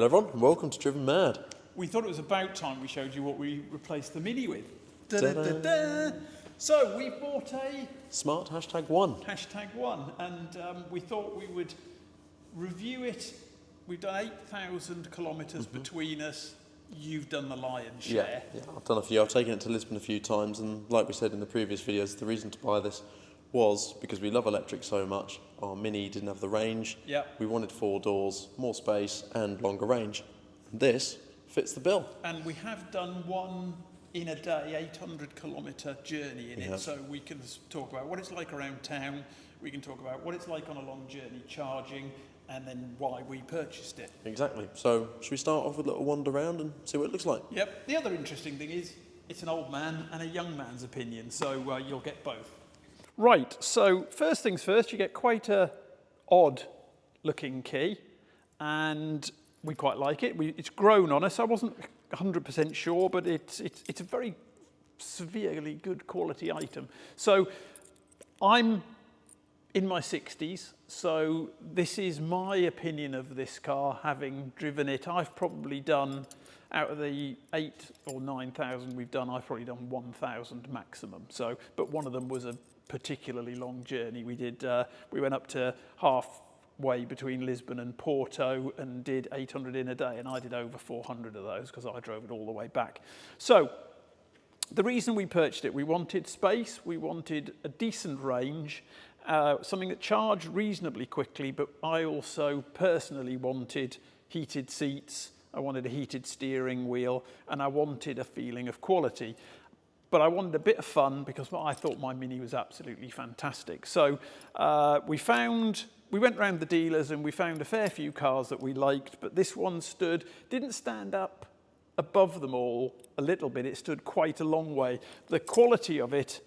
Hello everyone, and welcome to Driven Mad. We thought it was about time we showed you what we replaced the Mini with. So we bought a Smart #1. #1, and we thought we would review it. We've done 8,000 kilometres between us. You've done the lion's share. Yeah, I've done a few. I've taken it to Lisbon a few times, and like we said in the previous videos, the reason to buy this was because we love electric so much. Our Mini didn't have the range. Yeah. We wanted 4 doors, more space, and longer range. This fits the bill. And we have done one in a day, 800 kilometre journey in it. So we can talk about what it's like around town. We can talk about what it's like on a long journey charging, and then why we purchased it. Exactly. So should we start off with a little wander around and see what it looks like? Yep. The other interesting thing is it's an old man and a young man's opinion, so you'll get both. Right, so first things first, you get quite a odd looking key, and we quite like it. It's grown on us. I wasn't 100% sure, but it's a very severely good quality item. So I'm in my 60s, so this is my opinion of this car, having driven it. I've probably done, out of the 8,000 or 9,000 we've done, I've probably done 1,000 maximum. So, but one of them was a particularly long journey. We went up to halfway between Lisbon and Porto and did 800 in a day, and I did over 400 of those because I drove it all the way back. So the reason we purchased it, we wanted space, we wanted a decent range, something that charged reasonably quickly, but I also personally wanted heated seats, I wanted a heated steering wheel, and I wanted a feeling of quality. But I wanted a bit of fun because I thought my Mini was absolutely fantastic. So we went around the dealers and we found a fair few cars that we liked, but this one didn't stand up above them all a little bit. It stood quite a long way. The quality of it,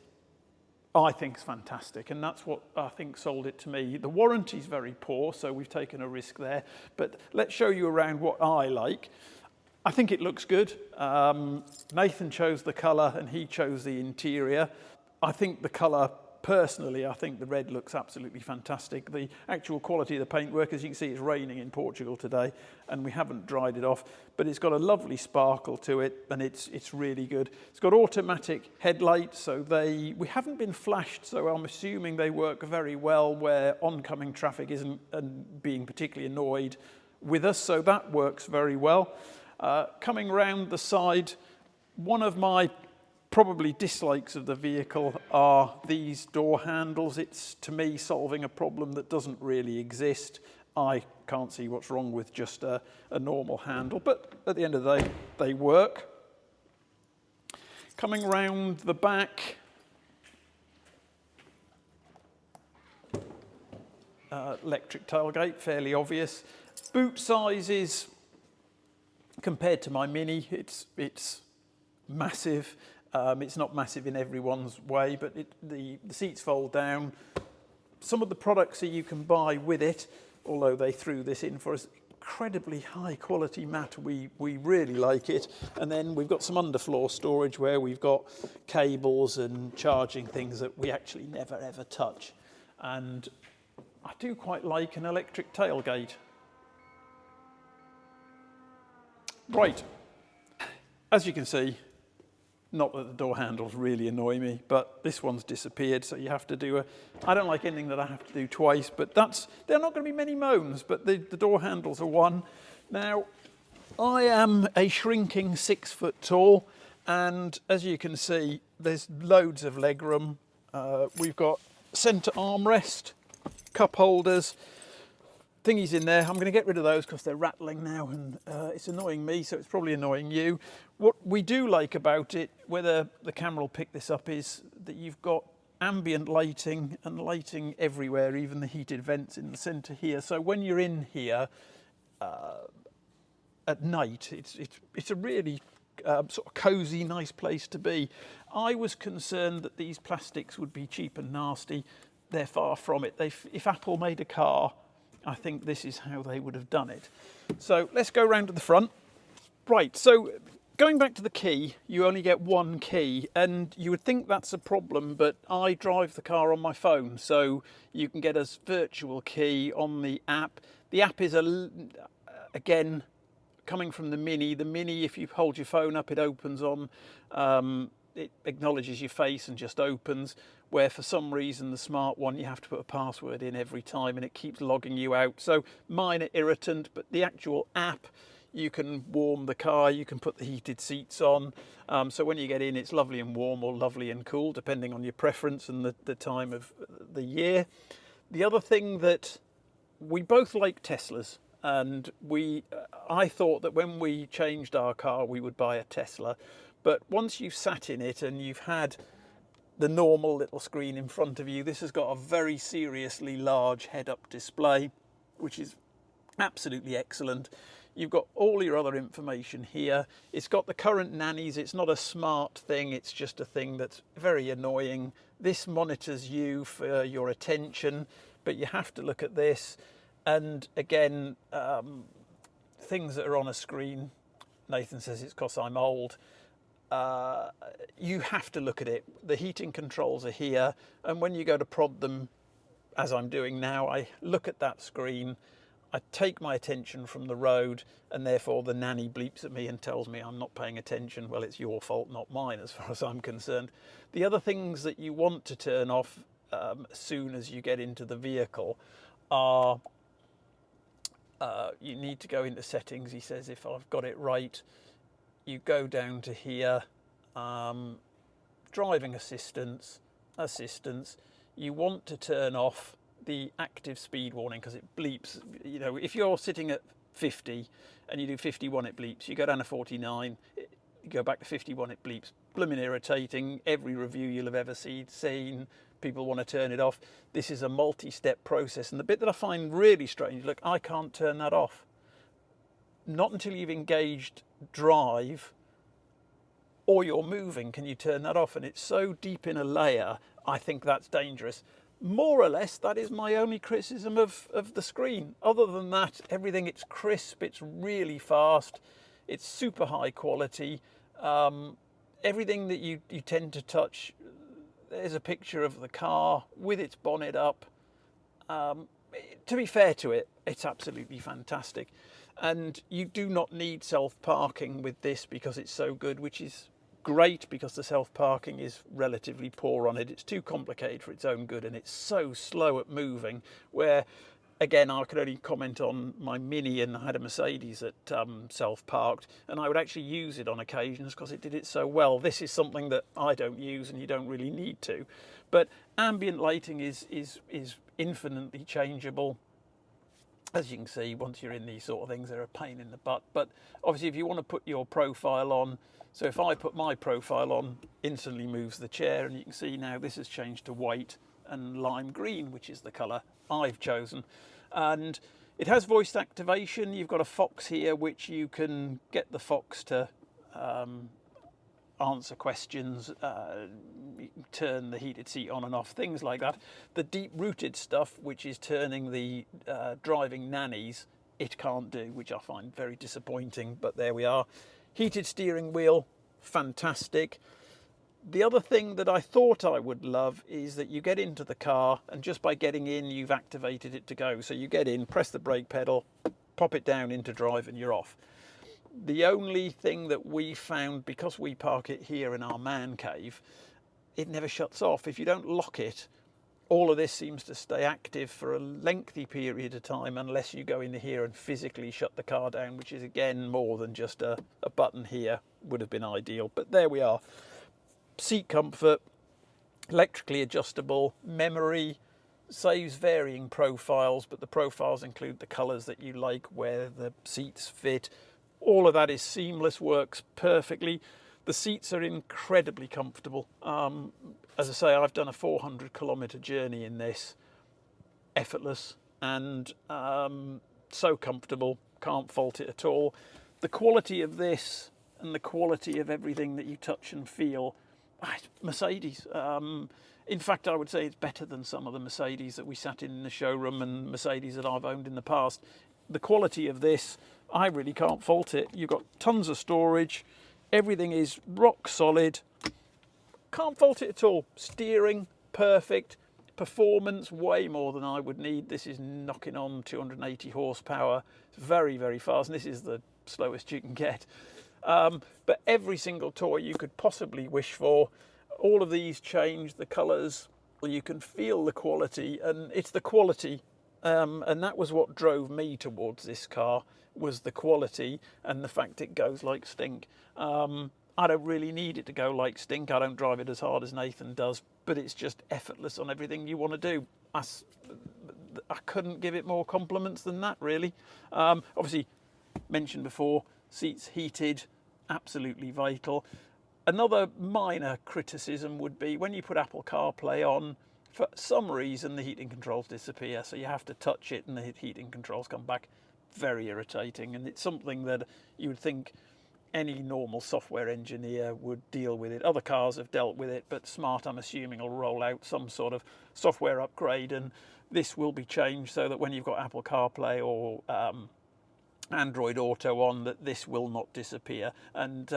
I think, is fantastic, and that's what I think sold it to me. The warranty's very poor, so we've taken a risk there. But let's show you around what I like. I think it looks good. Nathan chose the colour and he chose the interior. I think the colour, personally, I think the red looks absolutely fantastic. The actual quality of the paintwork, as you can see, it's raining in Portugal today and we haven't dried it off, but it's got a lovely sparkle to it and it's really good. It's got automatic headlights, so we haven't been flashed, so I'm assuming they work very well where oncoming traffic isn't being particularly annoyed with us, so that works very well. Coming round the side, one of my probably dislikes of the vehicle are these door handles. It's, to me, solving a problem that doesn't really exist. I can't see what's wrong with just a normal handle, but at the end of the day, they work. Coming round the back, electric tailgate, fairly obvious. Boot size is, compared to my Mini, it's massive. It's not massive in everyone's way, but the seats fold down. Some of the products that you can buy with it, although they threw this in for us, incredibly high quality mat. We really like it. And then we've got some underfloor storage where we've got cables and charging things that we actually never ever touch. And I do quite like an electric tailgate. Right, as you can see, not that the door handles really annoy me, but this one's disappeared, so you have to do I don't like anything that I have to do twice, but there are not going to be many moans, but the door handles are one. Now, I am a shrinking 6 foot tall, and as you can see, there's loads of leg room. We've got centre armrest, cup holders, thingies in there. I'm going to get rid of those because they're rattling now and it's annoying me, so it's probably annoying you. What we do like about it, whether the camera will pick this up, is that you've got ambient lighting and lighting everywhere, even the heated vents in the centre here. So when you're in here at night, it's a really sort of cosy, nice place to be. I was concerned that these plastics would be cheap and nasty. They're far from it. If Apple made a car, I think this is how they would have done it. So let's go round to the front. Right, so going back to the key, you only get one key, and you would think that's a problem, but I drive the car on my phone, so you can get a virtual key on the app. The app is, again, coming from the Mini, if you hold your phone up, it opens on, it acknowledges your face and just opens, where for some reason the Smart one, you have to put a password in every time and it keeps logging you out. So minor irritant, but the actual app, you can warm the car, you can put the heated seats on. So when you get in, it's lovely and warm or lovely and cool, depending on your preference and the time of the year. The other thing that we both like Teslas, and I thought that when we changed our car, we would buy a Tesla. But once you've sat in it and you've had the normal little screen in front of you, this has got a very seriously large head-up display, which is absolutely excellent. You've got all your other information here. It's got the current nannies. It's not a smart thing. It's just a thing that's very annoying. This monitors you for your attention, but you have to look at this. And again, things that are on a screen, Nathan says it's because I'm old. You have to look at it. The heating controls are here. And when you go to prod them, as I'm doing now, I look at that screen. I take my attention from the road, and therefore the nanny bleeps at me and tells me I'm not paying attention. Well, it's your fault, not mine, as far as I'm concerned. The other things that you want to turn off as soon as you get into the vehicle are, you need to go into settings. He says, if I've got it right, you go down to here, driving assistance. You want to turn off the active speed warning because it bleeps. You know, if you're sitting at 50 and you do 51, it bleeps. You go down to 49, you go back to 51, it bleeps. Blooming irritating. Every review you'll have ever seen, people want to turn it off. This is a multi-step process, and the bit that I find really strange, look, I can't turn that off. Not until you've engaged drive or you're moving can you turn that off, and it's so deep in a layer, I think that's dangerous. More or less, that is my only criticism of the screen. Other than that, everything, it's crisp, it's really fast, it's super high quality. Everything that you tend to touch, there's a picture of the car with its bonnet up. To be fair to it, it's absolutely fantastic. And you do not need self-parking with this because it's so good, which is great because the self-parking is relatively poor on it. It's too complicated for its own good, and it's so slow at moving, where again I could only comment on my Mini, and I had a Mercedes that self-parked, and I would actually use it on occasions because it did it so well. This is something that I don't use and you don't really need to. But ambient lighting is infinitely changeable. As you can see, once you're in these sort of things, they're a pain in the butt. But obviously if you want to put your profile on, so if I put my profile on, instantly moves the chair, and you can see now this has changed to white and lime green, which is the colour I've chosen. And it has voice activation. You've got a Fox here, which you can get the Fox to answer questions, turn the heated seat on and off, things like that. The deep-rooted stuff, which is turning the driving nannies, it can't do, which I find very disappointing, but there we are. Heated steering wheel, fantastic. The other thing that I thought I would love is that you get into the car, and just by getting in, you've activated it to go. So you get in, press the brake pedal, pop it down into drive, and you're off. The only thing that we found, because we park it here in our man cave, it never shuts off. If you don't lock it, all of this seems to stay active for a lengthy period of time unless you go in here and physically shut the car down, which is again more than just a button here. Would have been ideal, but there we are. Seat comfort, electrically adjustable, memory, saves varying profiles, but the profiles include the colours that you like, where the seats fit. All of that is seamless, works perfectly. The seats are incredibly comfortable. As I say, I've done a 400-kilometre journey in this, effortless and so comfortable, can't fault it at all. The quality of this and the quality of everything that you touch and feel, Mercedes. In fact, I would say it's better than some of the Mercedes that we sat in the showroom and Mercedes that I've owned in the past. The quality of this, I really can't fault it. You've got tons of storage. Everything is rock solid. Can't fault it at all. Steering, perfect. Performance, way more than I would need. This is knocking on 280 horsepower. It's very, very fast, and this is the slowest you can get. But every single toy you could possibly wish for. All of these change, the colours, you can feel the quality, and it's the quality, and that was what drove me towards this car, was the quality and the fact it goes like stink. I don't really need it to go like stink. I don't drive it as hard as Nathan does, but it's just effortless on everything you want to do. I couldn't give it more compliments than that, really. Obviously, mentioned before, seats heated, absolutely vital. Another minor criticism would be when you put Apple CarPlay on, for some reason the heating controls disappear, so you have to touch it and the heating controls come back. Very irritating, and it's something that you would think any normal software engineer would deal with it. Other cars have dealt with it, but Smart, I'm assuming, will roll out some sort of software upgrade, and this will be changed so that when you've got Apple CarPlay or Android Auto on, that this will not disappear. And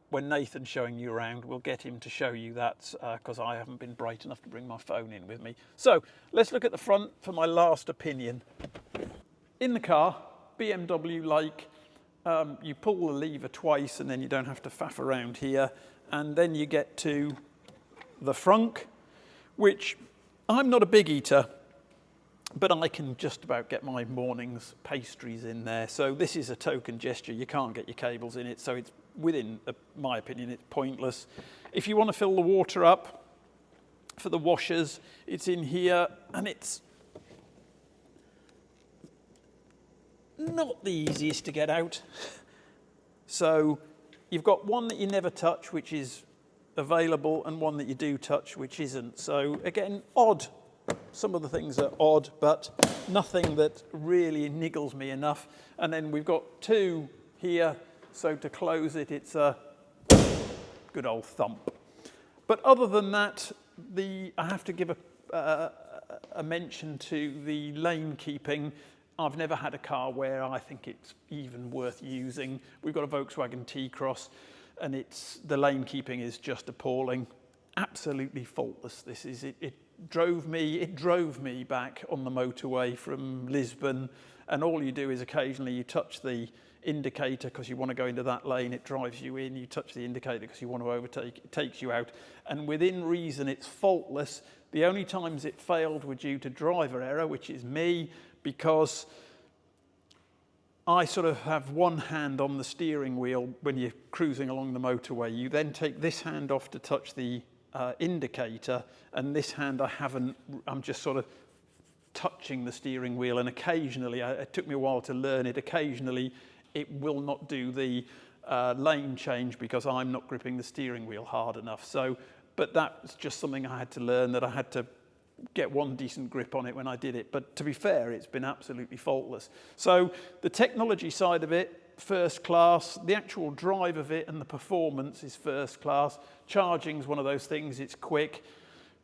when Nathan's showing you around, we'll get him to show you that, because I haven't been bright enough to bring my phone in with me. So let's look at the front for my last opinion. In the car, BMW-like, you pull the lever twice and then you don't have to faff around here, and then you get to the frunk, which I'm not a big eater, but I can just about get my morning's pastries in there. So this is a token gesture. You can't get your cables in it, so it's within my opinion, it's pointless. If you want to fill the water up for the washers, it's in here, and it's not the easiest to get out. So you've got one that you never touch, which is available, and one that you do touch, which isn't. So again, odd. Some of the things are odd, but nothing that really niggles me enough. And then we've got two here, so to close it, it's a good old thump. But other than that, I have to give a mention to the lane keeping. I've never had a car where I think it's even worth using. We've got a Volkswagen T-Cross, and the lane keeping is just appalling. Absolutely faultless. This is it. It drove me back on the motorway from Lisbon, and all you do is occasionally you touch the indicator because you want to go into that lane, it drives you in. You touch the indicator because you want to overtake, it takes you out. And within reason, it's faultless. The only times it failed were due to driver error, which is me, because I sort of have one hand on the steering wheel when you're cruising along the motorway. You then take this hand off to touch the indicator, and this hand I'm just sort of touching the steering wheel, and occasionally, it took me a while to learn it, occasionally it will not do the lane change because I'm not gripping the steering wheel hard enough. So, but that's just something I had to learn, that I had to get one decent grip on it when I did it. But to be fair, it's been absolutely faultless. So the technology side of it, first class. The actual drive of it and the performance is first class. Charging's one of those things, it's quick.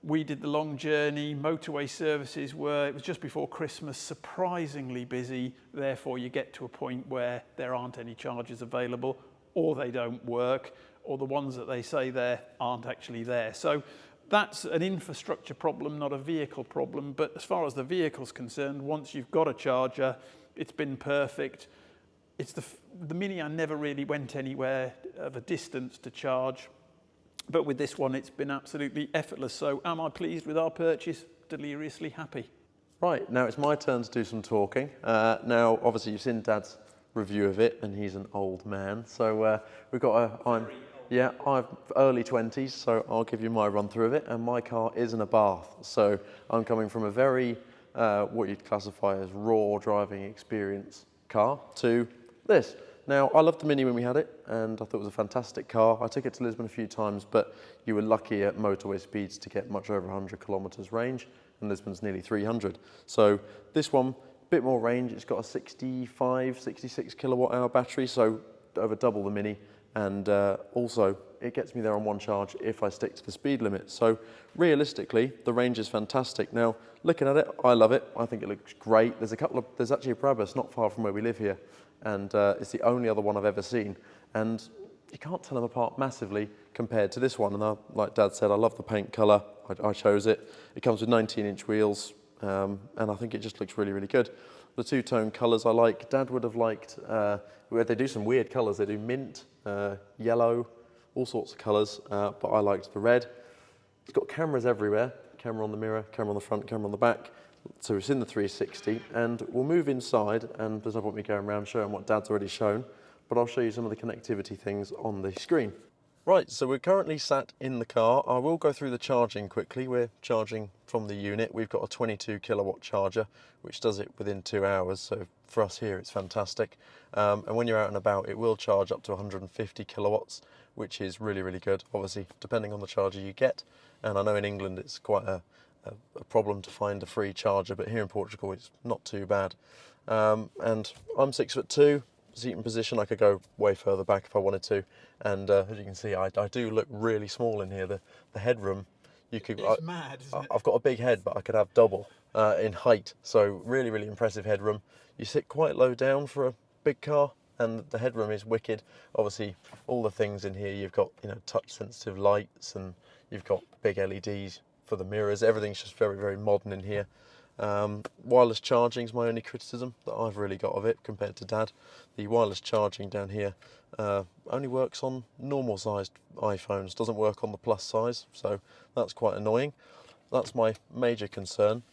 We did the long journey. Motorway services it was just before Christmas, surprisingly busy. Therefore, you get to a point where there aren't any chargers available, or they don't work, or the ones that they say there aren't actually there. So that's an infrastructure problem, not a vehicle problem. But as far as the vehicle's concerned, once you've got a charger, it's been perfect. It's the Mini, I never really went anywhere of a distance to charge. But with this one, it's been absolutely effortless. So am I pleased with our purchase? Deliriously happy. Right, now it's my turn to do some talking. Now, obviously, you've seen Dad's review of it, and he's an old man. So we've got I'm early 20s, so I'll give you my run through of it. And my car is in a bath. So I'm coming from a very, what you'd classify as raw driving experience car to this. Now, I loved the Mini when we had it, and I thought it was a fantastic car. I took it to Lisbon a few times, but you were lucky at motorway speeds to get much over 100 kilometres range, and Lisbon's nearly 300. So this one, a bit more range. It's got a 65, 66 kilowatt hour battery, so over double the Mini, and also it gets me there on one charge if I stick to the speed limit. So realistically, the range is fantastic. Now, looking at it, I love it. I think it looks great. There's actually a Brabus not far from where we live here, and it's the only other one I've ever seen. And you can't tell them apart massively compared to this one. And like Dad said, I love the paint colour. I chose it. It comes with 19-inch wheels, and I think it just looks really, really good. The two-tone colours I like. Dad would have liked, they do some weird colours. They do mint, yellow, all sorts of colours, but I liked the red. It's got cameras everywhere. Camera on the mirror, camera on the front, camera on the back. So it's in the 360, and we'll move inside, and there's no point me going around showing what Dad's already shown, but I'll show you some of the connectivity things on the screen. Right, so we're currently sat in the car. I will go through the charging quickly. We're charging from the unit. We've got a 22 kilowatt charger, which does it within 2 hours. So for us here, it's fantastic. And when you're out and about, it will charge up to 150 kilowatts, which is really, really good. Obviously, depending on the charger you get. And I know in England, it's quite a problem to find a free charger, but here in Portugal, it's not too bad. And I'm 6'2". Seating position, I could go way further back if I wanted to, and as you can see, I do look really small in here. The headroom, you could. It's mad, isn't it? I've got a big head, but I could have double in height. So really, really impressive headroom. You sit quite low down for a big car, and the headroom is wicked. Obviously, all the things in here, you've got touch-sensitive lights, and you've got big LEDs for the mirrors. Everything's just very, very modern in here. Wireless charging is my only criticism that I've really got of it compared to Dad. The wireless charging down here only works on normal sized iPhones, doesn't work on the plus size, so that's quite annoying. That's my major concern.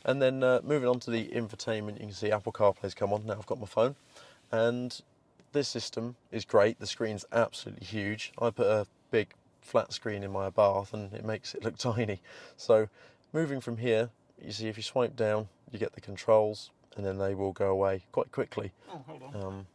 And then moving on to the infotainment, you can see Apple CarPlay's come on. Now I've got my phone, and this system is great. The screen's absolutely huge. I put a big flat screen in my bath and it makes it look tiny. So moving from here, you see if you swipe down, you get the controls, and then they will go away quite quickly. Oh, hold on.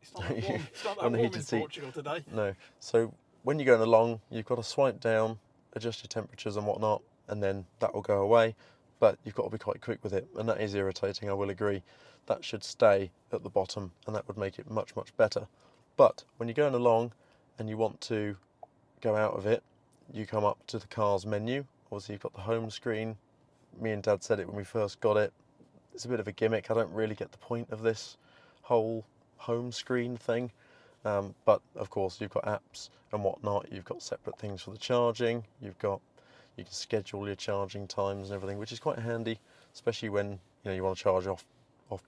It's not that warm, it's not that warm in Portugal today. No. So when you're going along, you've got to swipe down, adjust your temperatures and whatnot, and then that will go away. But you've got to be quite quick with it, and that is irritating, I will agree. That should stay at the bottom, and that would make it much, much better. But when you're going along and you want to go out of it, you come up to the car's menu. Obviously, you've got the home screen. Me and Dad said it when we first got it. It's a bit of a gimmick. I don't really get the point of this whole home screen thing. But of course, you've got apps and whatnot. You've got separate things for the charging. You can schedule your charging times and everything, which is quite handy, especially when you want to charge off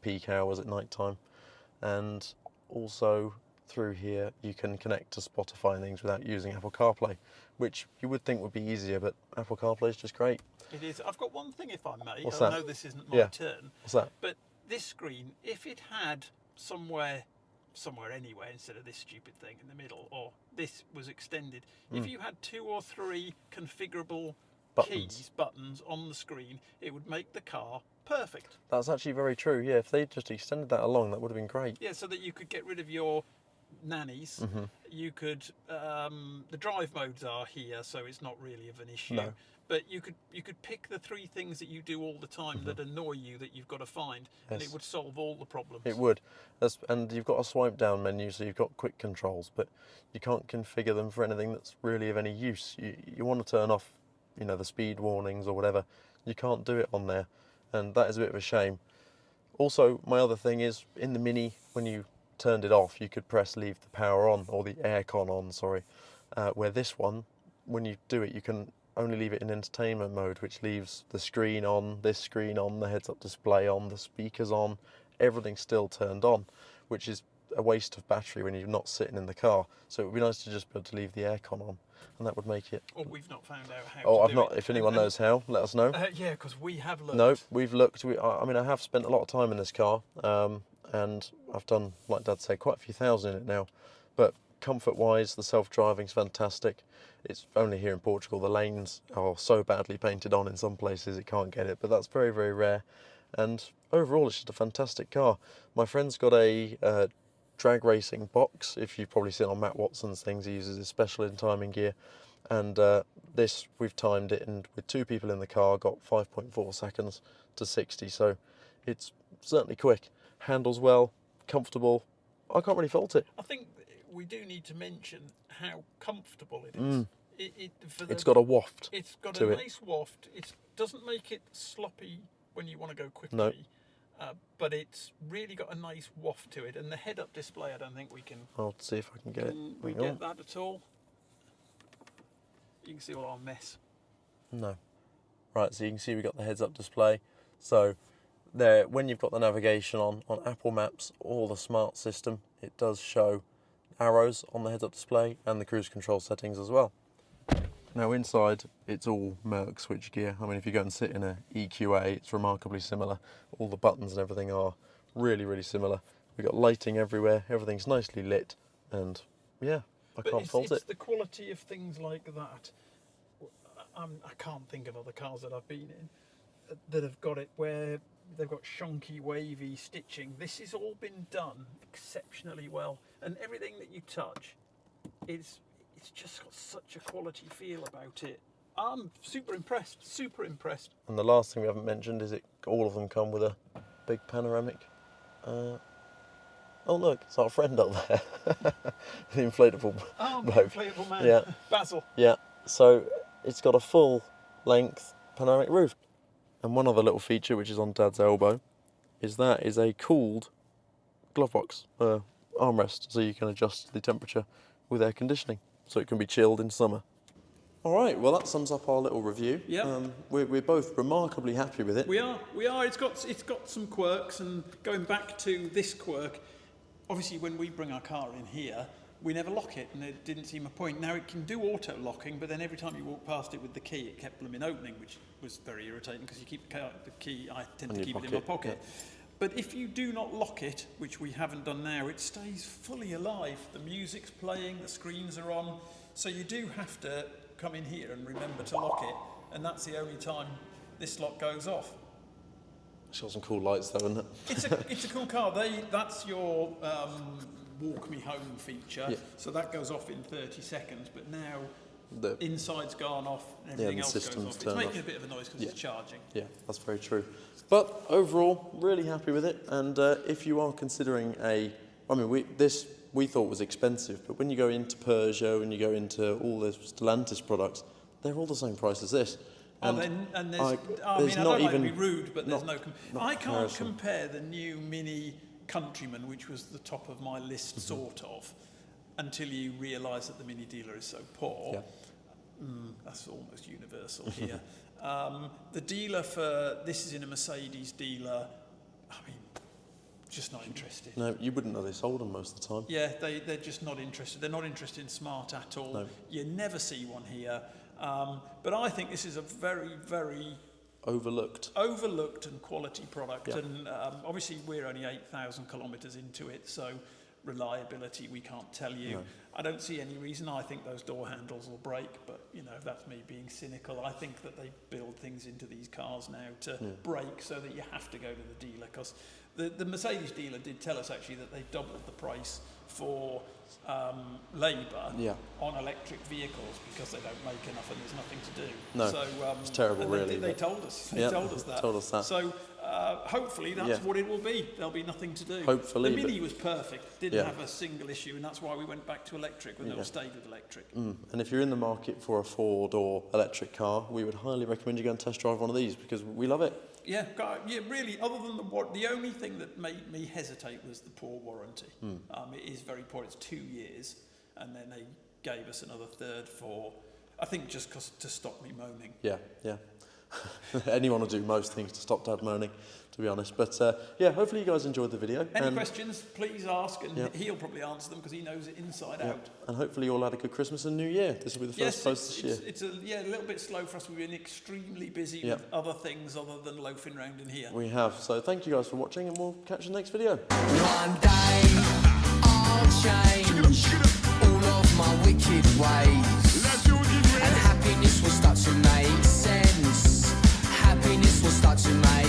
peak hours at night time. And also through here, you can connect to Spotify and things without using Apple CarPlay, which you would think would be easier, but Apple CarPlay is just great. It is. I've got one thing, if I may. What's I that? know this isn't my turn. What's that? But this screen, if it had somewhere anywhere instead of this stupid thing in the middle, or this was extended, if you had 2 or 3 configurable buttons on the screen, it would make the car perfect. That's actually very true. Yeah, if they just extended that along, that would have been great. Yeah, so that you could get rid of your nannies. You could the drive modes are here, so it's not really of an issue. No. But you could pick the 3 things that you do all the time that annoy you that you've got to find, and it would solve all the problems. It would. And you've got a swipe down menu, so you've got quick controls, but you can't configure them for anything that's really of any use. You want to turn off, the speed warnings or whatever. You can't do it on there, and that is a bit of a shame. Also, my other thing is, in the Mini, when you turned it off, you could press leave the power on, or the aircon on, sorry. Where this one, when you do it, you can only leave it in entertainment mode, which leaves the screen on, this screen on, the heads-up display on, the speakers on, everything's still turned on, which is a waste of battery when you're not sitting in the car. So it would be nice to just be able to leave the aircon on, and that would make it. Oh, we've not found out how. Oh, I've not. If anyone knows how, let us know. Yeah, because we have looked. No, we've looked. I have spent a lot of time in this car, and I've done, like Dad said, quite a few thousand in it now. But comfort-wise, the self-driving's fantastic. It's only here in Portugal. The lanes are so badly painted on in some places it can't get it, but that's very, very rare. And overall, it's just a fantastic car. My friend's got a drag racing box. If you've probably seen on Matt Watson's things, he uses his special in timing gear. And this, we've timed it, and with 2 people in the car, got 5.4 seconds to 60. So it's certainly quick. Handles well, comfortable. I can't really fault it. I think we do need to mention how comfortable it is. It's got a waft. It's got to a it. nice waft. It doesn't make it sloppy when you want to go quickly. No. but it's really got a nice waft to it. And the head-up display, I don't think we can. I'll see if I can get it. We get that at all? You can see all our mess. No. Right, so you can see we've got the heads-up display. So there, when you've got the navigation on Apple Maps or the smart system, it does show arrows on the heads-up display and the cruise control settings as well. Now inside, it's all Merc switchgear. I mean, if you go and sit in a EQA, it's remarkably similar. All the buttons and everything are really, really similar. We've got lighting everywhere, everything's nicely lit, and yeah, I can't fault it. It's the quality of things like that. I can't think of other cars that I've been in that have got it where they've got shonky, wavy stitching. This has all been done exceptionally well, and everything that you touch it's just got such a quality feel about it. I'm super impressed, super impressed. And the last thing we haven't mentioned is all of them come with a big panoramic. Oh look, it's our friend up there, the inflatable bloke. Inflatable man, yeah. Basil. Yeah, so it's got a full length panoramic roof. And one other little feature, which is on Dad's elbow, is a cooled glove box armrest, so you can adjust the temperature with air conditioning, so it can be chilled in summer. All right, well that sums up our little review. Yeah. We're both remarkably happy with it. We are. It's got some quirks, and going back to this quirk, obviously when we bring our car in here, we never lock it, and it didn't seem a point. Now it can do auto locking, but then every time you walk past it with the key, it kept blooming opening, which was very irritating because you keep the key. I tend to keep it in my pocket. Yeah. But if you do not lock it, which we haven't done now, it stays fully alive. The music's playing, the screens are on, so you do have to come in here and remember to lock it, and that's the only time this lock goes off. It's got some cool lights though, isn't it? It's a cool car. That's your walk me home feature. Yeah. So that goes off in 30 seconds, but now the inside's gone off and everything else goes off. It's making a bit of a noise because it's charging. Yeah, that's very true. But overall, really happy with it. And if you are considering we thought was expensive, but when you go into Peugeot and you go into all the Stellantis products, they're all the same price as this. And I don't like to be rude, but there's I can't compare the new Mini Countryman, which was the top of my list, sort of, until you realise that the Mini dealer is so poor. Yeah. That's almost universal here. The dealer for this is in a Mercedes dealer. I mean, just not interested. No, you wouldn't know they sold them most of the time. Yeah, they're just not interested. They're not interested in smart at all. No. You never see one here. But I think this is a very, very overlooked and quality product. Yeah. And obviously we're only 8,000 kilometres into it, so reliability we can't tell you. No. I don't see any reason. I think those door handles will break, but that's me being cynical. I think that they build things into these cars now to break, so that you have to go to the dealer, because the Mercedes dealer did tell us actually that they doubled the price for labour on electric vehicles because they don't make enough and there's nothing to do. No, so, it's terrible, really. They told us. They told us that. So hopefully that's what it will be. There'll be nothing to do. Hopefully. The Mini was perfect. Didn't have a single issue, and that's why we went back to electric. We never stayed with electric. And if you're in the market for a 4-door electric car, we would highly recommend you go and test drive one of these because we love it. Yeah, really. Other than the only thing that made me hesitate was the poor warranty. It is very poor. It's 2 years, and then they gave us another third for, I think, just to stop me moaning. Yeah. Anyone will do most things to stop Dad moaning, to be honest. But hopefully you guys enjoyed the video. Any questions, please ask, and he'll probably answer them because he knows it inside out. And hopefully you all had a good Christmas and New Year. This will be the first post this year. It's a little bit slow for us. We've been extremely busy with other things other than loafing around in here. We have. So thank you guys for watching, and we'll catch you in the next video. One day I'll change all of my wicked ways, and happiness will start to make sense. Happiness will start to make